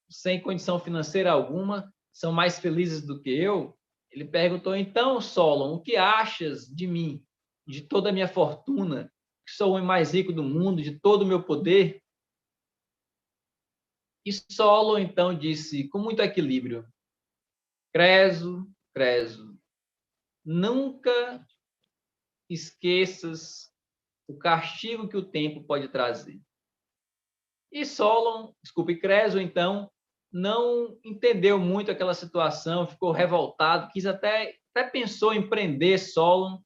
sem condição financeira alguma, são mais felizes do que eu? Ele perguntou: então, Solon, o que achas de mim, de toda a minha fortuna, que sou o homem mais rico do mundo, de todo o meu poder? E Solon, então, disse com muito equilíbrio: Creso, nunca esqueças o castigo que o tempo pode trazer. E Creso, então, não entendeu muito aquela situação, ficou revoltado, até pensou em prender Solon,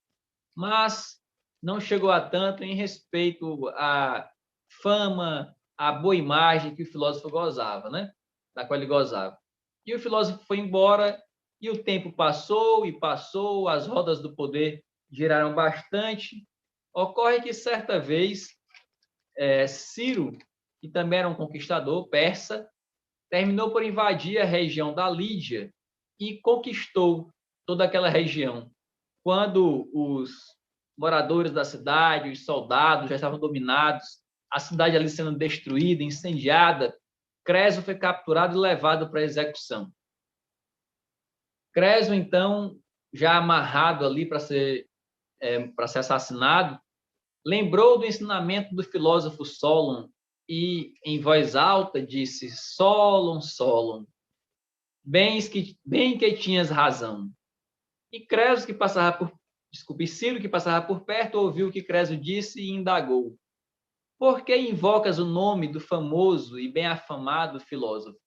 mas não chegou a tanto em respeito à fama, à boa imagem que o filósofo gozava, né? Da qual ele gozava. E o filósofo foi embora, e o tempo passou e passou, as rodas do poder giraram bastante. Ocorre que, certa vez, Ciro, que também era um conquistador persa, terminou por invadir a região da Lídia e conquistou toda aquela região. Quando os moradores da cidade, os soldados já estavam dominados, a cidade ali sendo destruída, incendiada, Creso foi capturado e levado para a execução. Creso, então, já amarrado ali para ser assassinado, lembrou do ensinamento do filósofo Solon e, em voz alta, disse: Solon, bem que tinhas razão. E Creso, Ciro, que passava por perto, ouviu o que Creso disse e indagou: por que invocas o nome do famoso e bem afamado filósofo?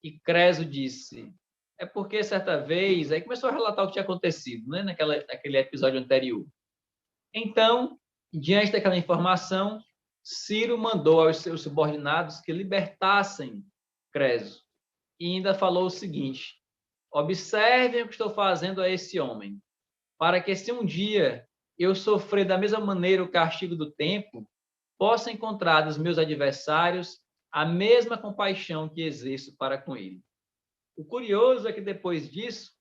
E Creso disse: é porque certa vez, aí começou a relatar o que tinha acontecido, né, naquele episódio anterior. Então, diante daquela informação, Ciro mandou aos seus subordinados que libertassem Creso. E ainda falou o seguinte: observem o que estou fazendo a esse homem, para que se um dia eu sofrer da mesma maneira o castigo do tempo, possa encontrar dos meus adversários a mesma compaixão que exerço para com ele. O curioso é que depois disso,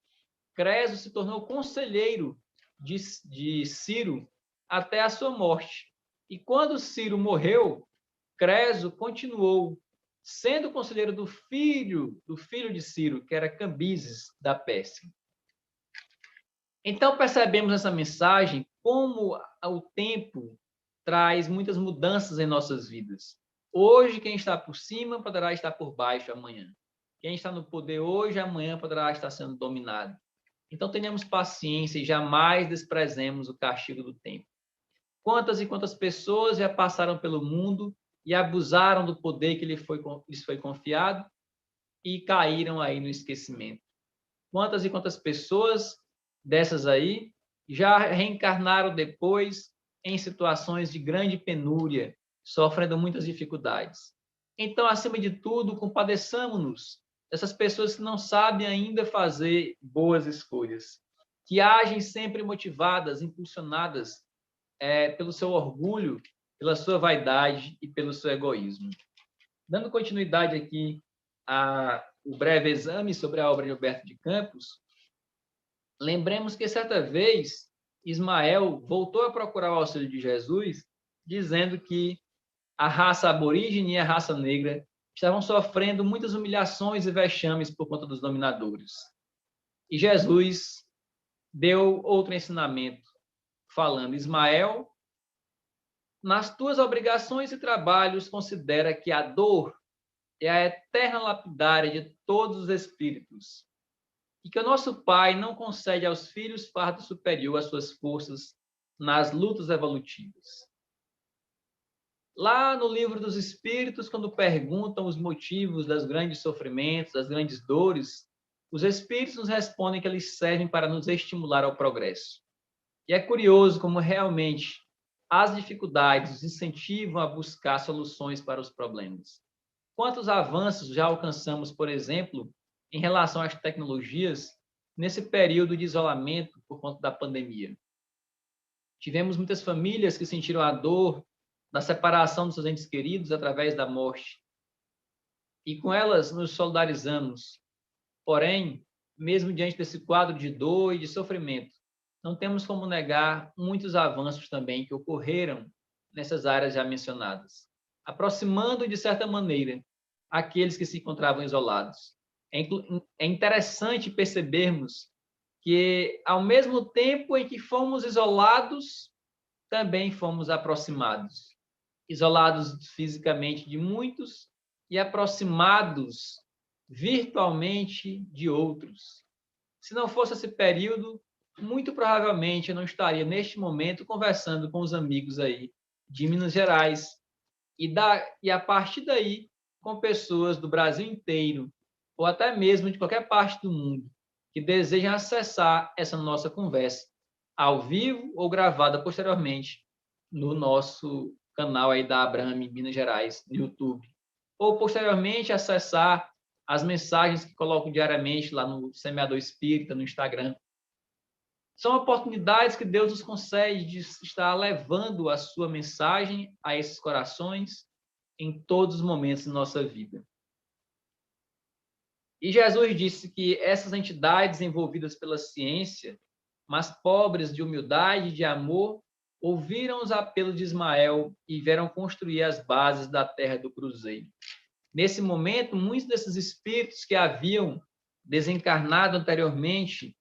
Creso se tornou conselheiro de Ciro até a sua morte. E quando Ciro morreu, Creso continuou sendo conselheiro do filho de Ciro, que era Cambises da Pérsia. Então percebemos nessa mensagem como o tempo traz muitas mudanças em nossas vidas. Hoje, quem está por cima poderá estar por baixo amanhã. Quem está no poder hoje, amanhã poderá estar sendo dominado. Então, tenhamos paciência e jamais desprezemos o castigo do tempo. Quantas e quantas pessoas já passaram pelo mundo e abusaram do poder que lhes foi confiado e caíram aí no esquecimento. Quantas e quantas pessoas dessas aí já reencarnaram depois em situações de grande penúria, sofrendo muitas dificuldades. Então, acima de tudo, compadeçamos-nos dessas pessoas que não sabem ainda fazer boas escolhas, que agem sempre motivadas, impulsionadas pelo seu orgulho, pela sua vaidade e pelo seu egoísmo. Dando continuidade aqui ao breve exame sobre a obra de Humberto de Campos, lembremos que certa vez Ismael voltou a procurar o auxílio de Jesus dizendo que a raça aborígene e a raça negra estavam sofrendo muitas humilhações e vexames por conta dos dominadores. E Jesus deu outro ensinamento, falando: Ismael, nas tuas obrigações e trabalhos, considera que a dor é a eterna lapidária de todos os espíritos, e que o nosso Pai não concede aos filhos fardo superior às suas forças nas lutas evolutivas. Lá no Livro dos Espíritos, quando perguntam os motivos dos grandes sofrimentos, das grandes dores, os espíritos nos respondem que eles servem para nos estimular ao progresso. E é curioso como realmente as dificuldades nos incentivam a buscar soluções para os problemas. Quantos avanços já alcançamos, por exemplo, em relação às tecnologias, nesse período de isolamento por conta da pandemia? Tivemos muitas famílias que sentiram a dor da separação dos seus entes queridos através da morte. E com elas nos solidarizamos. Porém, mesmo diante desse quadro de dor e de sofrimento, não temos como negar muitos avanços também que ocorreram nessas áreas já mencionadas, aproximando, de certa maneira, aqueles que se encontravam isolados. É interessante percebermos que, ao mesmo tempo em que fomos isolados, também fomos aproximados. Isolados fisicamente de muitos e aproximados virtualmente de outros. Se não fosse esse período, muito provavelmente eu não estaria, neste momento, conversando com os amigos aí de Minas Gerais e a partir daí, com pessoas do Brasil inteiro, ou até mesmo de qualquer parte do mundo, que desejam acessar essa nossa conversa, ao vivo ou gravada posteriormente, no nosso canal aí da Abraham Minas Gerais, no YouTube, ou posteriormente acessar as mensagens que coloco diariamente lá no Semeador Espírita, no Instagram. São oportunidades que Deus nos concede de estar levando a sua mensagem a esses corações em todos os momentos da nossa vida. E Jesus disse que essas entidades envolvidas pela ciência, mas pobres de humildade e de amor, ouviram os apelos de Ismael e vieram construir as bases da terra do cruzeiro. Nesse momento, muitos desses espíritos que haviam desencarnado anteriormente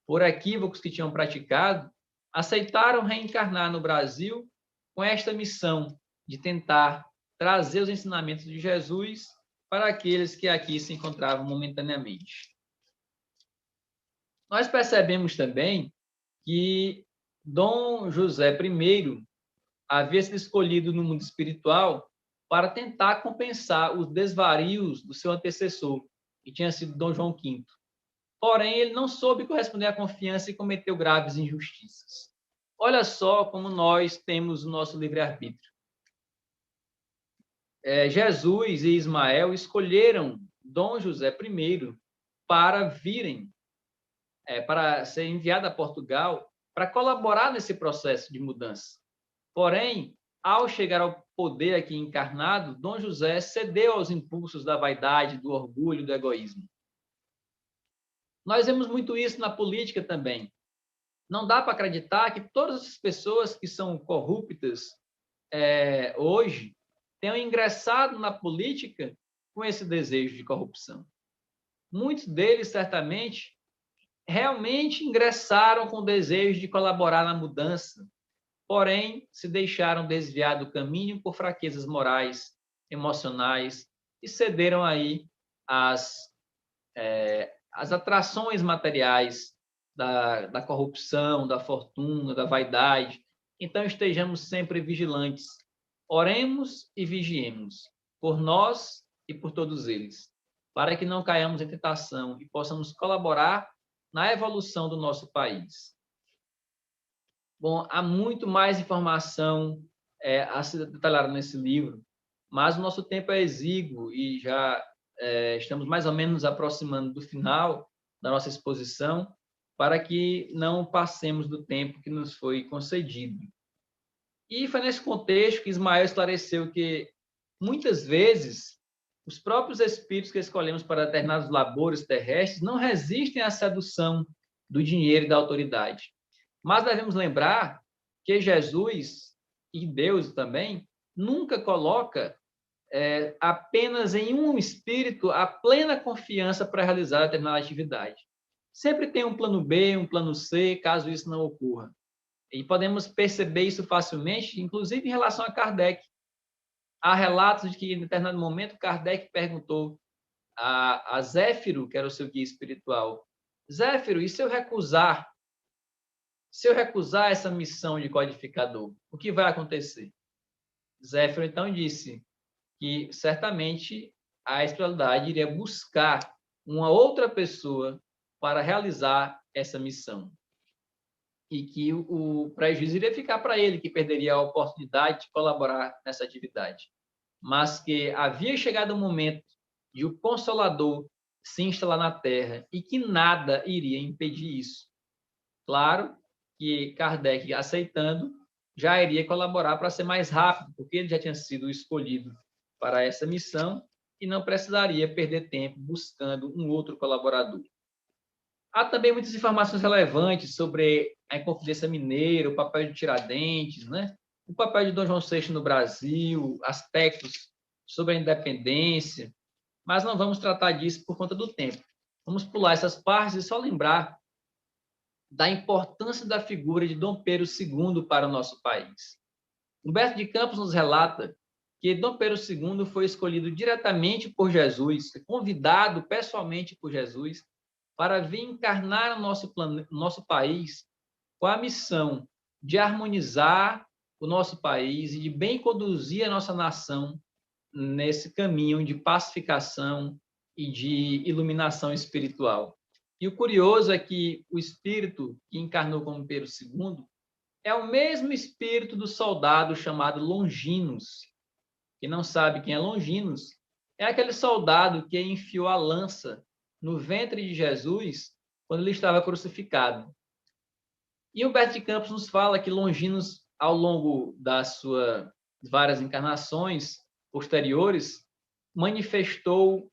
por equívocos que tinham praticado, aceitaram reencarnar no Brasil com esta missão de tentar trazer os ensinamentos de Jesus para aqueles que aqui se encontravam momentaneamente. Nós percebemos também que Dom José I havia sido escolhido no mundo espiritual para tentar compensar os desvarios do seu antecessor, que tinha sido Dom João V. Porém, ele não soube corresponder à confiança e cometeu graves injustiças. Olha só como nós temos o nosso livre-arbítrio. Jesus e Ismael escolheram Dom José I para virem, para ser enviado a Portugal, para colaborar nesse processo de mudança. Porém, ao chegar ao poder aqui encarnado, Dom José cedeu aos impulsos da vaidade, do orgulho, do egoísmo. Nós vemos muito isso na política também. Não dá para acreditar que todas as pessoas que são corruptas hoje tenham ingressado na política com esse desejo de corrupção. Muitos deles, certamente, realmente ingressaram com o desejo de colaborar na mudança, porém, se deixaram desviar do caminho por fraquezas morais, emocionais, e cederam aí às atrações materiais da corrupção, da fortuna, da vaidade. Então, estejamos sempre vigilantes. Oremos e vigiemos por nós e por todos eles, para que não caiamos em tentação e possamos colaborar na evolução do nosso país. Bom, há muito mais informação a ser detalhada nesse livro, mas o nosso tempo é exíguo e já estamos mais ou menos nos aproximando do final da nossa exposição, para que não passemos do tempo que nos foi concedido. E foi nesse contexto que Ismael esclareceu que, muitas vezes, os próprios espíritos que escolhemos para determinados labores terrestres não resistem à sedução do dinheiro e da autoridade. Mas devemos lembrar que Jesus e Deus também, nunca coloca apenas em um espírito a plena confiança para realizar determinada atividade. Sempre tem um plano B, um plano C, caso isso não ocorra. E podemos perceber isso facilmente, inclusive em relação a Kardec. Há relatos de que, em determinado momento, Kardec perguntou a Zéfiro, que era o seu guia espiritual, Zéfiro, e se eu recusar? Se eu recusar essa missão de codificador, o que vai acontecer? Zéfiro, então, disse que, certamente, a espiritualidade iria buscar uma outra pessoa para realizar essa missão. E que o prejuízo iria ficar para ele, que perderia a oportunidade de colaborar nessa atividade. Mas que havia chegado o momento de o Consolador se instalar na Terra e que nada iria impedir isso. Claro que Kardec, aceitando, já iria colaborar para ser mais rápido, porque ele já tinha sido escolhido para essa missão e não precisaria perder tempo buscando um outro colaborador. Há também muitas informações relevantes sobre a Inconfidência Mineira, o papel de Tiradentes, né? O papel de Dom João VI no Brasil, aspectos sobre a independência, mas não vamos tratar disso por conta do tempo. Vamos pular essas partes e só lembrar da importância da figura de Dom Pedro II para o nosso país. Humberto de Campos nos relata que Dom Pedro II foi escolhido diretamente por Jesus, convidado pessoalmente por Jesus, para vir encarnar no nosso país com a missão de harmonizar o nosso país e de bem conduzir a nossa nação nesse caminho de pacificação e de iluminação espiritual. E o curioso é que o espírito que encarnou como Pedro II é o mesmo espírito do soldado chamado Longinos. Quem não sabe quem é Longinos, é aquele soldado que enfiou a lança no ventre de Jesus quando ele estava crucificado. E Humberto de Campos nos fala que Longinos, ao longo das suas várias encarnações posteriores, manifestou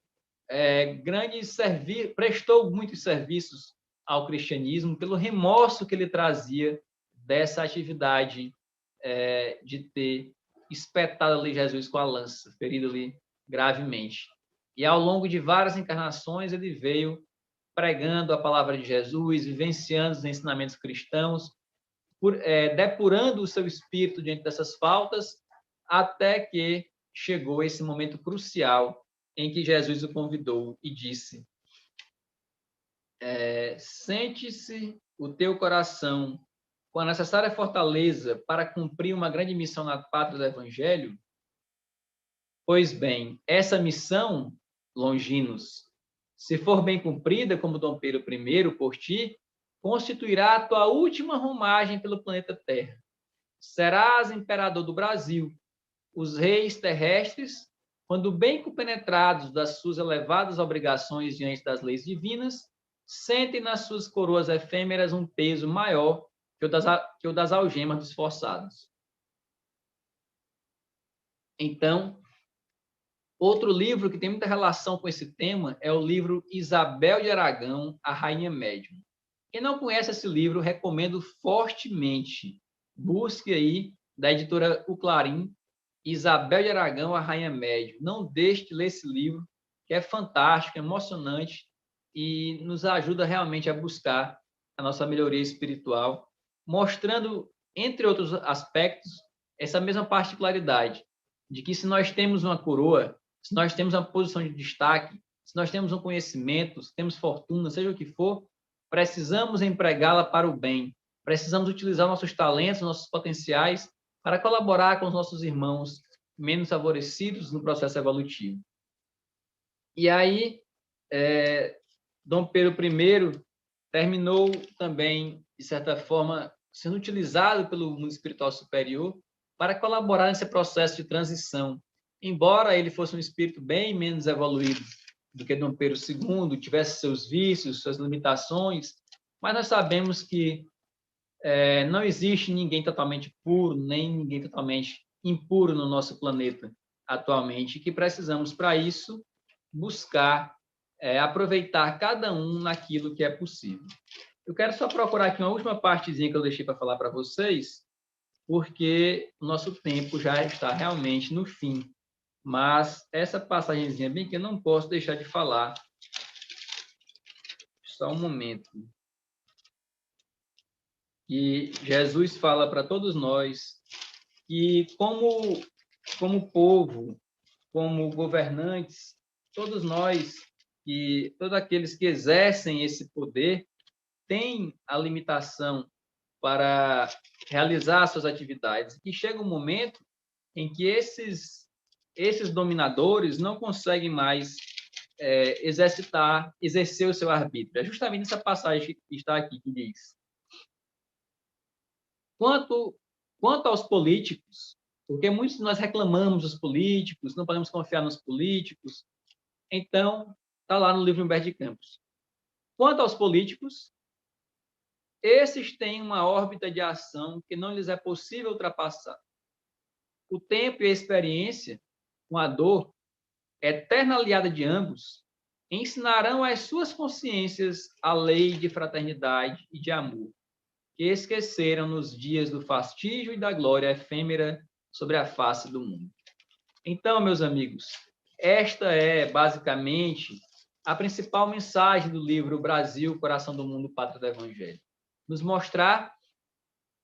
prestou muitos serviços ao cristianismo pelo remorso que ele trazia dessa atividade de ter espetado ali Jesus com a lança, ferido ali gravemente. E ao longo de várias encarnações ele veio pregando a palavra de Jesus, vivenciando os ensinamentos cristãos, depurando o seu espírito diante dessas faltas, até que chegou esse momento crucial em que Jesus o convidou e disse: sente-se o teu coração com a necessária fortaleza para cumprir uma grande missão na pátria do Evangelho? Pois bem, essa missão, Longinos, se for bem cumprida, como Dom Pedro I por ti, constituirá a tua última romagem pelo planeta Terra. Serás imperador do Brasil. Os reis terrestres, quando bem compenetrados das suas elevadas obrigações diante das leis divinas, sentem nas suas coroas efêmeras um peso maior que o das algemas dos forçados. Então, outro livro que tem muita relação com esse tema é o livro Isabel de Aragão, a Rainha Médium. Quem não conhece esse livro, recomendo fortemente. Busque aí, da editora O Clarim, Isabel de Aragão, a Rainha Médium. Não deixe de ler esse livro, que é fantástico, emocionante e nos ajuda realmente a buscar a nossa melhoria espiritual, mostrando, entre outros aspectos, essa mesma particularidade de que se nós temos uma coroa, se nós temos uma posição de destaque, se nós temos um conhecimento, se temos fortuna, seja o que for, precisamos empregá-la para o bem. Precisamos utilizar nossos talentos, nossos potenciais, para colaborar com os nossos irmãos menos favorecidos no processo evolutivo. E aí, Dom Pedro I terminou também, de certa forma, sendo utilizado pelo mundo espiritual superior para colaborar nesse processo de transição. Embora ele fosse um espírito bem menos evoluído do que Dom Pedro II, tivesse seus vícios, suas limitações, mas nós sabemos que não existe ninguém totalmente puro, nem ninguém totalmente impuro no nosso planeta atualmente, e que precisamos, para isso, buscar aproveitar cada um naquilo que é possível. Eu quero só procurar aqui uma última partezinha que eu deixei para falar para vocês, porque o nosso tempo já está realmente no fim. Mas essa passagenzinha bem que eu não posso deixar de falar. Só um momento. E Jesus fala para todos nós que como povo, como governantes, todos nós e todos aqueles que exercem esse poder têm a limitação para realizar suas atividades. E chega um momento em que esses dominadores não conseguem mais exercer o seu arbítrio. É justamente essa passagem que está aqui que diz: quanto aos políticos, porque muitos de nós reclamamos dos políticos, não podemos confiar nos políticos. Então, está lá no livro Humberto de Campos. Quanto aos políticos, esses têm uma órbita de ação que não lhes é possível ultrapassar. O tempo e a experiência, com a dor, eterna aliada de ambos, ensinarão às suas consciências a lei de fraternidade e de amor, que esqueceram nos dias do fastígio e da glória efêmera sobre a face do mundo. Então, meus amigos, esta é basicamente a principal mensagem do livro Brasil, Coração do Mundo, Pátria do Evangelho. Nos mostrar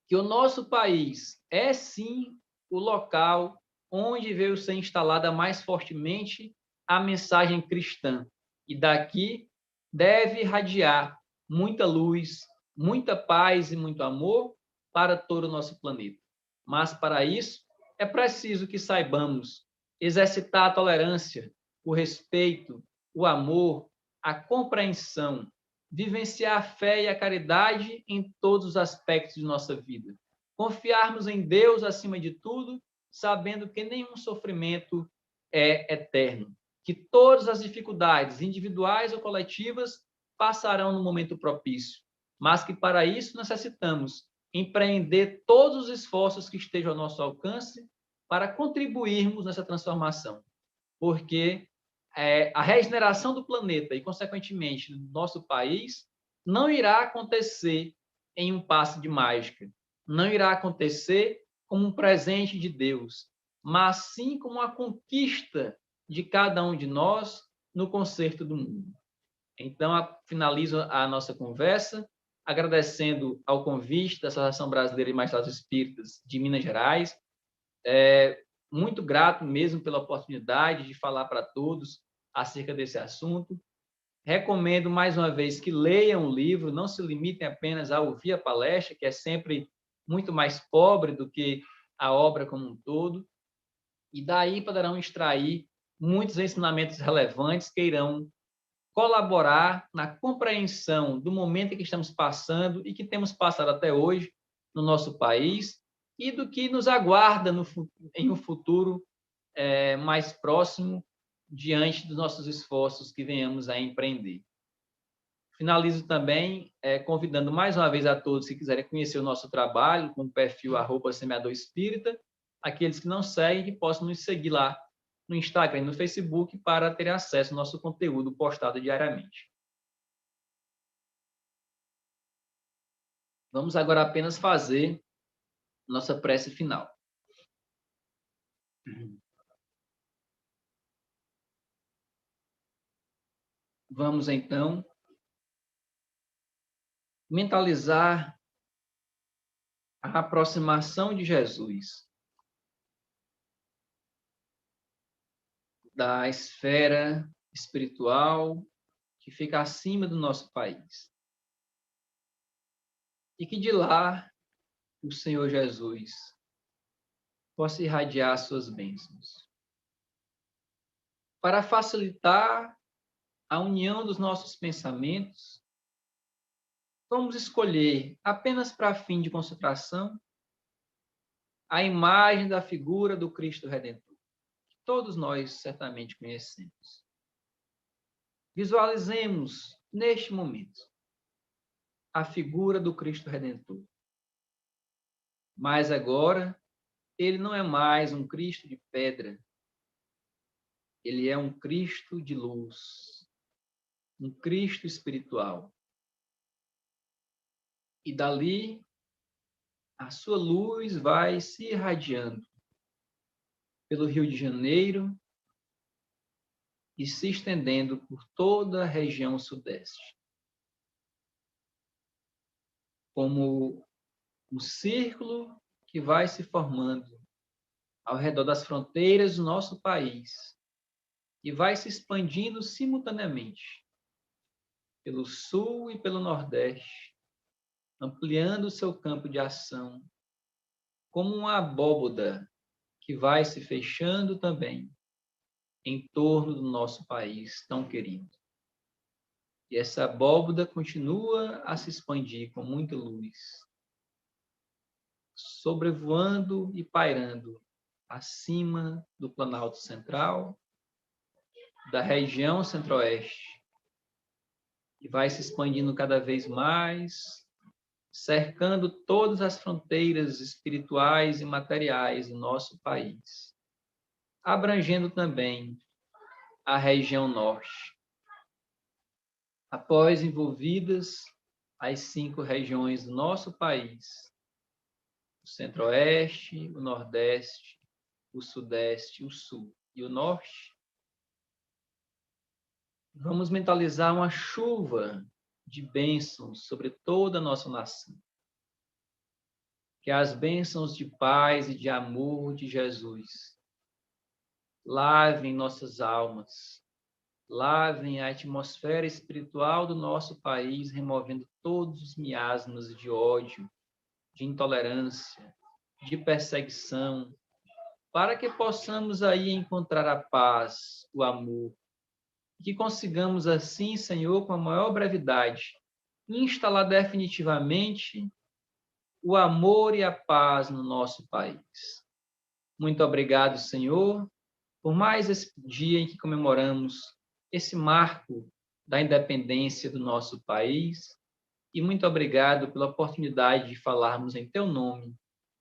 que o nosso país é sim o local onde veio ser instalada mais fortemente a mensagem cristã. E daqui deve irradiar muita luz, muita paz e muito amor para todo o nosso planeta. Mas para isso é preciso que saibamos exercitar a tolerância, o respeito, o amor, a compreensão, vivenciar a fé e a caridade em todos os aspectos de nossa vida. Confiarmos em Deus acima de tudo, sabendo que nenhum sofrimento é eterno, que todas as dificuldades, individuais ou coletivas, passarão no momento propício, mas que para isso necessitamos empreender todos os esforços que estejam ao nosso alcance para contribuirmos nessa transformação, porque a regeneração do planeta e, consequentemente, do nosso país não irá acontecer em um passe de mágica, não irá acontecer como um presente de Deus, mas sim como uma conquista de cada um de nós no concerto do mundo. Então, finalizo a nossa conversa agradecendo ao convite da Associação Brasileira de Magistrados Espíritas de Minas Gerais. Muito grato mesmo pela oportunidade de falar para todos acerca desse assunto. Recomendo mais uma vez que leiam o livro, não se limitem apenas a ouvir a palestra, que é sempre muito mais pobre do que a obra como um todo, e daí poderão extrair muitos ensinamentos relevantes que irão colaborar na compreensão do momento em que estamos passando e que temos passado até hoje no nosso país e do que nos aguarda em um futuro mais próximo diante dos nossos esforços que venhamos a empreender. Finalizo também convidando mais uma vez a todos que quiserem conhecer o nosso trabalho com o perfil @semeadorespírita, aqueles que não seguem, que possam nos seguir lá no Instagram e no Facebook para ter acesso ao nosso conteúdo postado diariamente. Vamos agora apenas fazer nossa prece final. Vamos, então, mentalizar a aproximação de Jesus da esfera espiritual que fica acima do nosso país. E que de lá o Senhor Jesus possa irradiar suas bênçãos. Para facilitar a união dos nossos pensamentos, vamos escolher, apenas para fim de concentração, a imagem da figura do Cristo Redentor, que todos nós certamente conhecemos. Visualizemos, neste momento, a figura do Cristo Redentor. Mas agora, ele não é mais um Cristo de pedra, ele é um Cristo de luz, um Cristo espiritual. E dali a sua luz vai se irradiando pelo Rio de Janeiro e se estendendo por toda a região sudeste, como um círculo que vai se formando ao redor das fronteiras do nosso país e vai se expandindo simultaneamente pelo sul e pelo nordeste, ampliando o seu campo de ação, como uma abóboda que vai se fechando também em torno do nosso país tão querido. E essa abóboda continua a se expandir com muita luz, sobrevoando e pairando acima do Planalto Central, da região centro-oeste, e vai se expandindo cada vez mais, cercando todas as fronteiras espirituais e materiais do nosso país, abrangendo também a região norte. Após envolvidas as 5 regiões do nosso país, o centro-oeste, o nordeste, o sudeste, o sul e o norte, vamos mentalizar uma chuva de bênçãos sobre toda a nossa nação. Que as bênçãos de paz e de amor de Jesus lavem nossas almas, lavem a atmosfera espiritual do nosso país, removendo todos os miasmas de ódio, de intolerância, de perseguição, para que possamos aí encontrar a paz, o amor, e que consigamos assim, Senhor, com a maior brevidade, instalar definitivamente o amor e a paz no nosso país. Muito obrigado, Senhor, por mais esse dia em que comemoramos esse marco da independência do nosso país, e muito obrigado pela oportunidade de falarmos em Teu nome,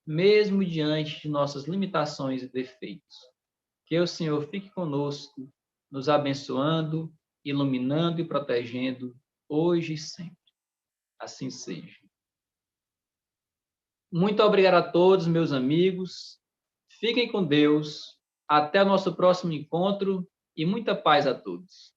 mesmo diante de nossas limitações e defeitos. Que o Senhor fique conosco, nos abençoando, iluminando e protegendo, hoje e sempre. Assim seja. Muito obrigado a todos, meus amigos. Fiquem com Deus. Até o nosso próximo encontro e muita paz a todos.